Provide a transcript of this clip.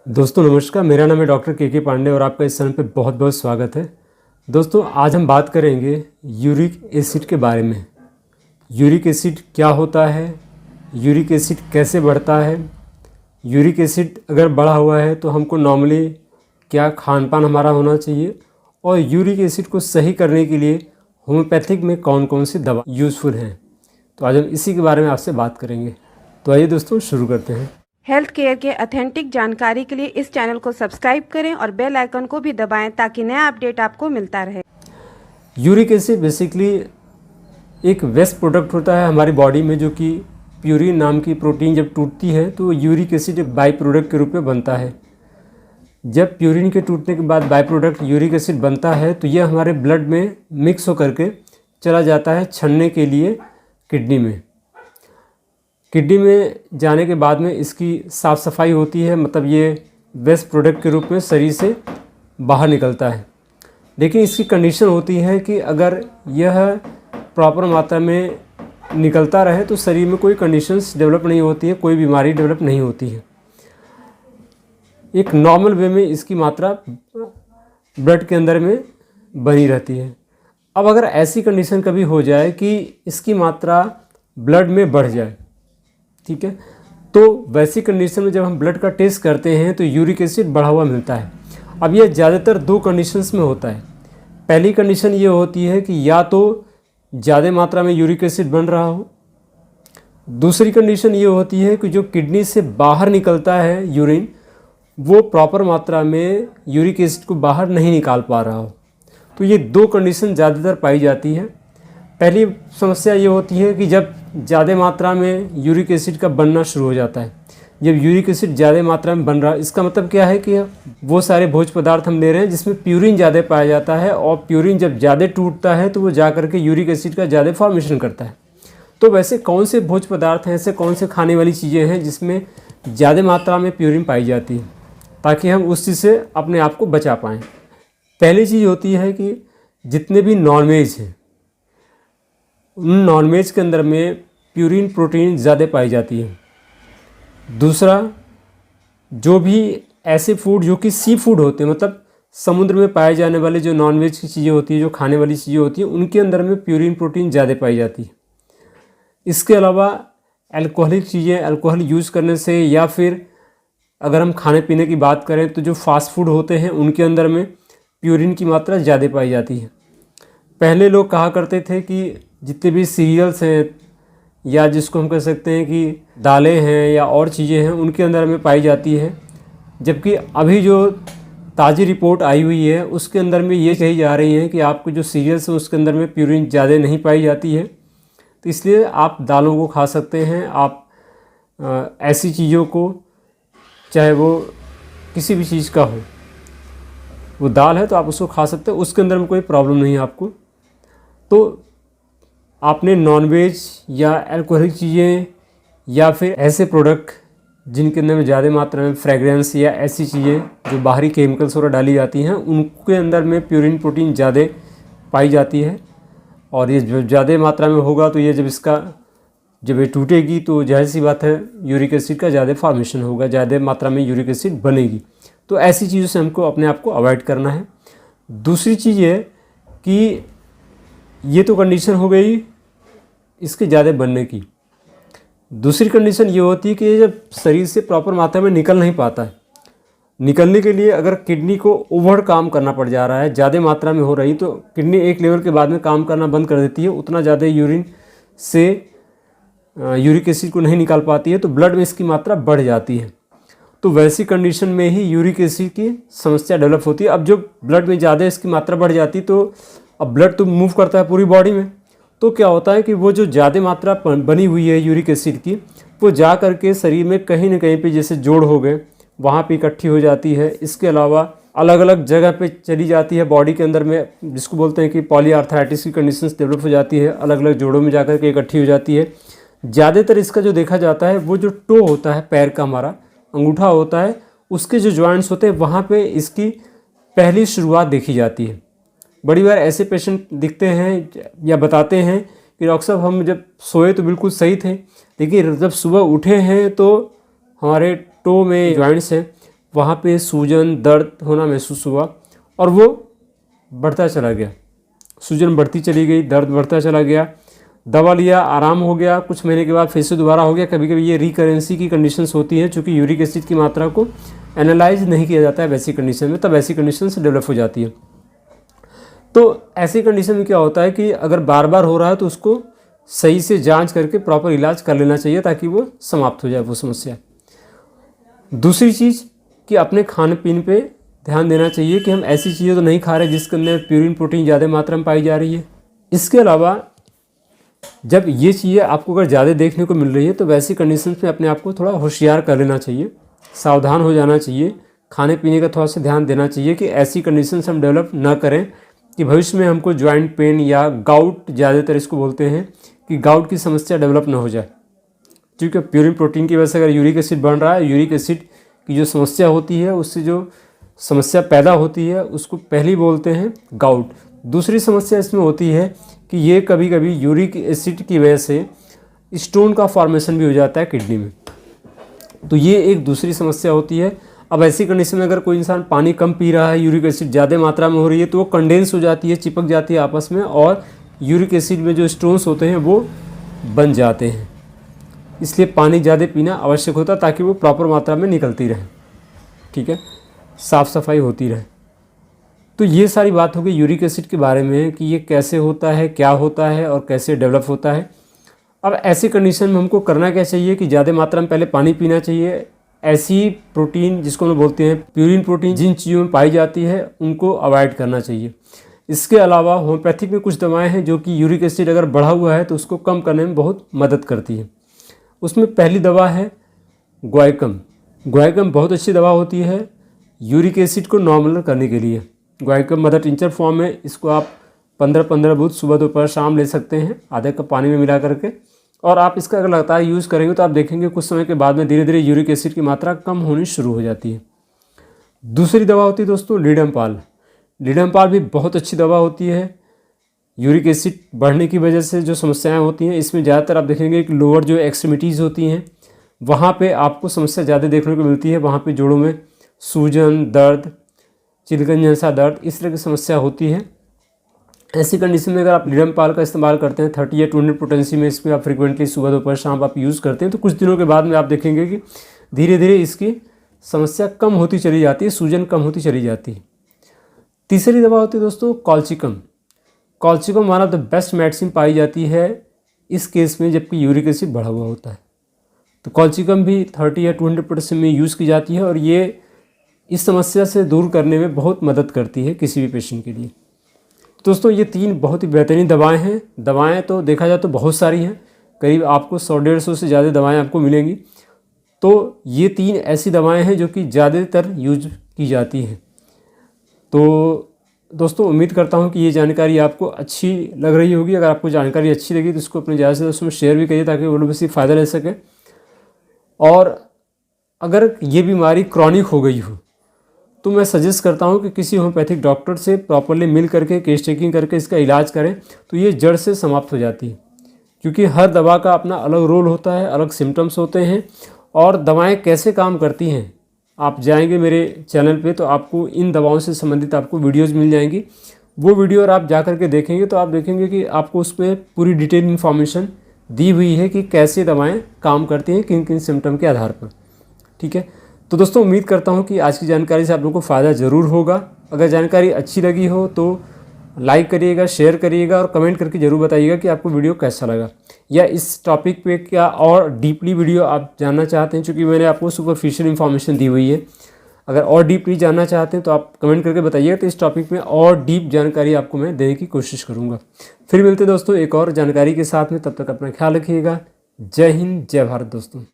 दोस्तों नमस्कार, मेरा नाम है डॉक्टर के पांडे और आपका इस चैनल पे बहुत बहुत स्वागत है। दोस्तों आज हम बात करेंगे यूरिक एसिड के बारे में। यूरिक एसिड क्या होता है, यूरिक एसिड कैसे बढ़ता है, यूरिक एसिड अगर बढ़ा हुआ है तो हमको नॉर्मली क्या खान पान हमारा होना चाहिए, और यूरिक एसिड को सही करने के लिए होम्योपैथिक में कौन कौन सी दवा यूज़फुल हैं। तो आज हम इसी के बारे में आपसे बात करेंगे। तो आइए दोस्तों शुरू करते हैं। हेल्थ केयर के ऑथेंटिक जानकारी के लिए इस चैनल को सब्सक्राइब करें और बेल आइकन को भी दबाएं ताकि नया अपडेट आपको मिलता रहे। यूरिक एसिड बेसिकली एक वेस्ट प्रोडक्ट होता है हमारी बॉडी में, जो कि प्यूरिन नाम की प्रोटीन जब टूटती है तो यूरिक एसिड एक बाई प्रोडक्ट के रूप में बनता है। जब प्यूरिन के टूटने के बाद बाई प्रोडक्ट यूरिक एसिड बनता है तो यह हमारे ब्लड में मिक्स होकर के चला जाता है छनने के लिए किडनी में। किडनी में जाने के बाद में इसकी साफ़ सफाई होती है, मतलब ये वेस्ट प्रोडक्ट के रूप में शरीर से बाहर निकलता है। लेकिन इसकी कंडीशन होती है कि अगर यह प्रॉपर मात्रा में निकलता रहे तो शरीर में कोई कंडीशंस डेवलप नहीं होती है, कोई बीमारी डेवलप नहीं होती है। एक नॉर्मल वे में इसकी मात्रा ब्लड के अंदर में बनी रहती है। अब अगर ऐसी कंडीशन कभी हो जाए कि इसकी मात्रा ब्लड में बढ़ जाए, ठीक है, तो वैसी कंडीशन में जब हम ब्लड का टेस्ट करते हैं तो यूरिक एसिड बढ़ा हुआ मिलता है। अब यह ज़्यादातर दो कंडीशंस में होता है। पहली कंडीशन ये होती है कि या तो ज़्यादा मात्रा में यूरिक एसिड बन रहा हो, दूसरी कंडीशन ये होती है कि जो किडनी से बाहर निकलता है यूरिन, वो प्रॉपर मात्रा में यूरिक एसिड को बाहर नहीं निकाल पा रहा हो। तो ये दो कंडीशन ज़्यादातर पाई जाती है। पहली समस्या ये होती है कि जब ज़्यादा मात्रा में यूरिक एसिड का बनना शुरू हो जाता है। जब यूरिक एसिड ज़्यादा मात्रा में बन रहा है, इसका मतलब क्या है कि वो सारे भोज्य पदार्थ हम ले रहे हैं जिसमें प्यूरिन ज़्यादा पाया जाता है, और प्यूरिन जब ज़्यादा टूटता है तो वो जा करके यूरिक एसिड का ज़्यादा फॉर्मेशन करता है। तो वैसे कौन से भोज्य पदार्थ हैं, ऐसे कौन से खाने वाली चीज़ें हैं जिसमें ज़्यादा मात्रा में प्यूरिन पाई जाती है, ताकि हम उस चीज़ से अपने आप को बचा पाएँ। पहली चीज़ होती है कि जितने भी नॉन वेज हैं उन नॉन वेज के अंदर में प्यूरिन प्रोटीन ज़्यादा पाई जाती है। दूसरा, जो भी ऐसे फूड जो कि सी फूड होते हैं, मतलब समुद्र में पाए जाने वाले जो नॉन वेज की चीज़ें होती हैं, जो खाने वाली चीज़ें होती हैं, उनके अंदर में प्यूरिन प्रोटीन ज़्यादा पाई जाती है। इसके अलावा अल्कोहलिक चीज़ें, अल्कोहल यूज़ करने से, या फिर अगर हम खाने पीने की बात करें तो जो फास्ट फूड होते हैं उनके अंदर में प्यूरिन की मात्रा ज़्यादा पाई जाती है। पहले लोग कहा करते थे कि जितने भी सीरियल्स हैं, या जिसको हम कह सकते हैं कि दालें हैं या और चीज़ें हैं, उनके अंदर में पाई जाती है। जबकि अभी जो ताज़ी रिपोर्ट आई हुई है उसके अंदर में ये कही जा रही है कि आपको जो सीरियल्स हैं उसके अंदर में प्यूरिन ज़्यादा नहीं पाई जाती है। तो इसलिए आप दालों को खा सकते हैं। आप ऐसी चीज़ों को, चाहे वो किसी भी चीज़ का हो, वो दाल है तो आप उसको खा सकते हैं, उसके अंदर में कोई प्रॉब्लम नहीं है आपको। तो आपने नॉनवेज या अल्कोहलिक चीज़ें या फिर ऐसे प्रोडक्ट जिनके अंदर में ज़्यादा मात्रा में फ्रेगरेंस या ऐसी चीज़ें जो बाहरी केमिकल्स वगैरह डाली जाती हैं, उनके अंदर में प्यूरिन प्रोटीन ज़्यादा पाई जाती है। और ये जो ज़्यादा मात्रा में होगा तो ये जब ये टूटेगी तो जाहिर सी बात है यूरिक एसिड का ज़्यादा फॉर्मेशन होगा, ज़्यादा मात्रा में यूरिक एसिड बनेगी। तो ऐसी चीज़ों से हमको अपने आप को अवॉइड करना है। दूसरी चीज़ है कि ये तो कंडीशन हो गई इसके ज़्यादा बनने की। दूसरी कंडीशन ये होती है कि जब शरीर से प्रॉपर मात्रा में निकल नहीं पाता है, निकलने के लिए अगर किडनी को ओवर काम करना पड़ जा रहा है, ज़्यादा मात्रा में हो रही, तो किडनी एक लेवल के बाद में काम करना बंद कर देती है, उतना ज़्यादा यूरिन से यूरिक एसिड को नहीं निकाल पाती है, तो ब्लड में इसकी मात्रा बढ़ जाती है। तो वैसी कंडीशन में ही यूरिक एसिड की समस्या डेवलप होती है। अब जो ब्लड में ज़्यादा इसकी मात्रा बढ़ जाती तो अब ब्लड तो मूव करता है पूरी बॉडी में, तो क्या होता है कि वो जो ज़्यादा मात्रा बनी हुई है यूरिक एसिड की, वो जा करके शरीर में कहीं ना कहीं पे जैसे जोड़ हो गए वहाँ पे इकट्ठी हो जाती है। इसके अलावा अलग अलग जगह पे चली जाती है बॉडी के अंदर में, जिसको बोलते हैं कि पॉलीआर्थराइटिस की कंडीशंस डेवलप हो जाती है, अलग अलग जोड़ों में जाकर के इकट्ठी हो जाती है। ज़्यादातर इसका जो देखा जाता है वो जो टो होता है, पैर का हमारा अंगूठा होता है, उसके जो जॉइंट्स होते हैं वहाँ पे इसकी पहली शुरुआत देखी जाती है। बड़ी बार ऐसे पेशेंट दिखते हैं या बताते हैं कि डॉक्टर साहब हम जब सोए तो बिल्कुल सही थे, लेकिन जब सुबह उठे हैं तो हमारे टो में जॉइंट्स हैं वहाँ पे सूजन दर्द होना महसूस हुआ और वो बढ़ता चला गया, सूजन बढ़ती चली गई, दर्द बढ़ता चला गया, दवा लिया, आराम हो गया, कुछ महीने के बाद फिर से दोबारा हो गया। कभी कभी ये रिकरेंसी की कंडीशंस होती हैं, चूँकि यूरिक एसिड की मात्रा को एनालाइज नहीं किया जाता है वैसी कंडीशन में, तब ऐसी कंडीशंस डेवलप हो जाती है। तो ऐसी कंडीशन में क्या होता है कि अगर बार बार हो रहा है तो उसको सही से जांच करके प्रॉपर इलाज कर लेना चाहिए ताकि वो समाप्त हो जाए वो समस्या। दूसरी चीज़ कि अपने खाने पीने पे ध्यान देना चाहिए कि हम ऐसी चीज़ें तो नहीं खा रहे जिसके अंदर प्यूरिन प्रोटीन ज़्यादा मात्रा में पाई जा रही है। इसके अलावा जब ये चीज़ें आपको अगर ज़्यादा देखने को मिल रही है तो वैसी कंडीशंस में अपने आप को थोड़ा होशियार कर लेना चाहिए, सावधान हो जाना चाहिए, खाने पीने का थोड़ा सा ध्यान देना चाहिए कि ऐसी कंडीशंस हम डेवलप ना करें कि भविष्य में हमको जॉइंट पेन या गाउट, ज़्यादातर इसको बोलते हैं, कि गाउट की समस्या डेवलप ना हो जाए। क्योंकि प्यूरिन प्रोटीन की वजह से अगर यूरिक एसिड बढ़ रहा है, यूरिक एसिड की जो समस्या होती है उससे जो समस्या पैदा होती है उसको पहले बोलते हैं गाउट। दूसरी समस्या इसमें होती है कि ये कभी कभी यूरिक एसिड की वजह से स्टोन का फॉर्मेशन भी हो जाता है किडनी में, तो ये एक दूसरी समस्या होती है। अब ऐसी कंडीशन में अगर कोई इंसान पानी कम पी रहा है, यूरिक एसिड ज़्यादा मात्रा में हो रही है, तो वो कंडेंस हो जाती है, चिपक जाती है आपस में, और यूरिक एसिड में जो स्टोन्स होते हैं वो बन जाते हैं। इसलिए पानी ज़्यादा पीना आवश्यक होता है ताकि वो प्रॉपर मात्रा में निकलती रहे, ठीक है, साफ़ सफाई होती रहे। तो ये सारी बात होगी यूरिक एसिड के बारे में कि ये कैसे होता है, क्या होता है और कैसे डेवलप होता है। अब ऐसी कंडीशन में हमको करना क्या चाहिए कि ज़्यादा मात्रा में पहले पानी पीना चाहिए। ऐसी प्रोटीन जिसको हम बोलते हैं प्यूरिन प्रोटीन जिन चीज़ों में पाई जाती है उनको अवॉइड करना चाहिए। इसके अलावा होम्योपैथिक में कुछ दवाएं हैं जो कि यूरिक एसिड अगर बढ़ा हुआ है तो उसको कम करने में बहुत मदद करती है। उसमें पहली दवा है ग्वाइकम। ग्वाइकम बहुत अच्छी दवा होती है यूरिक एसिड को नॉर्मल करने के लिए। ग्वाइकम मदर टिंचर फॉर्म में, इसको आप 15-15 बूंद सुबह दोपहर शाम ले सकते हैं आधे कप पानी में मिला करके, और आप इसका अगर लगातार यूज़ करेंगे तो आप देखेंगे कुछ समय के बाद में धीरे धीरे यूरिक एसिड की मात्रा कम होनी शुरू हो जाती है। दूसरी दवा होती है दोस्तों लीडमपाल। लीडमपाल भी बहुत अच्छी दवा होती है यूरिक एसिड बढ़ने की वजह से जो समस्याएं होती हैं। इसमें ज़्यादातर आप देखेंगे कि लोअर जो एक्सट्रीमिटीज़ होती हैं वहाँ पे आपको समस्या ज़्यादा देखने को मिलती है। वहाँ पे जोड़ों में सूजन, दर्द, चिलगन जैसा दर्द, इस तरह की समस्या होती है। ऐसी कंडीशन में अगर आप लीडमपाल का इस्तेमाल करते हैं 30 या 200 पोटेंसी में, इसमें आप फ्रिक्वेंटली सुबह दोपहर शाम आप यूज़ करते हैं तो कुछ दिनों के बाद में आप देखेंगे कि धीरे धीरे इसकी समस्या कम होती चली जाती है, सूजन कम होती चली जाती है। तीसरी दवा होती है दोस्तों colchicum. Colchicum one of the best medicine पाई जाती है इस केस में जबकि यूरिक एसिड बढ़ा हुआ होता है। तो कॉल्चिकम भी 30 या 200% में यूज़ की जाती है और ये इस समस्या से दूर करने में बहुत मदद करती है किसी भी पेशेंट के लिए। दोस्तों ये 3 बहुत ही बेहतरीन दवाएं हैं। दवाएं तो देखा जाए तो बहुत सारी हैं, करीब आपको 100-150 से ज़्यादा दवाएं आपको मिलेंगी। तो ये 3 ऐसी दवाएं हैं जो कि ज़्यादातर यूज की जाती हैं। तो दोस्तों उम्मीद करता हूं कि ये जानकारी आपको अच्छी लग रही होगी। अगर आपको जानकारी अच्छी लगी तो इसको अपने ज़्यादा से दोस्तों में शेयर भी करिए ताकि वो लोग इससे फ़ायदा ले सकें। और अगर ये बीमारी क्रॉनिक हो गई हो तो मैं सजेस्ट करता हूं कि किसी होम्योपैथिक डॉक्टर से प्रॉपरली मिल करके केस टेकिंग करके इसका इलाज करें तो ये जड़ से समाप्त हो जाती है। क्योंकि हर दवा का अपना अलग रोल होता है, अलग सिम्टम्स होते हैं और दवाएं कैसे काम करती हैं। आप जाएंगे मेरे चैनल पे तो आपको इन दवाओं से संबंधित आपको वीडियोज़ मिल जाएंगी। वो वीडियो और आप जा करके देखेंगे तो आप देखेंगे कि आपको उसमें पूरी डिटेल इन्फॉर्मेशन दी हुई है कि कैसे दवाएँ काम करती हैं, किन किन सिम्टम के आधार पर, ठीक है। तो दोस्तों उम्मीद करता हूं कि आज की जानकारी से आप लोगों को फ़ायदा ज़रूर होगा। अगर जानकारी अच्छी लगी हो तो लाइक करिएगा, शेयर करिएगा और कमेंट करके ज़रूर बताइएगा कि आपको वीडियो कैसा लगा, या इस टॉपिक पे क्या और डीपली वीडियो आप जानना चाहते हैं। चूँकि मैंने आपको सुपरफिशियल इन्फॉर्मेशन दी हुई है, अगर और डीपली जानना चाहते हैं तो आप कमेंट करके बताइएगा, तो इस टॉपिक में और डीप जानकारी आपको मैं देने की कोशिश करूँगा। फिर मिलते दोस्तों एक और जानकारी के साथ में, तब तक अपना ख्याल रखिएगा। जय हिंद, जय भारत दोस्तों।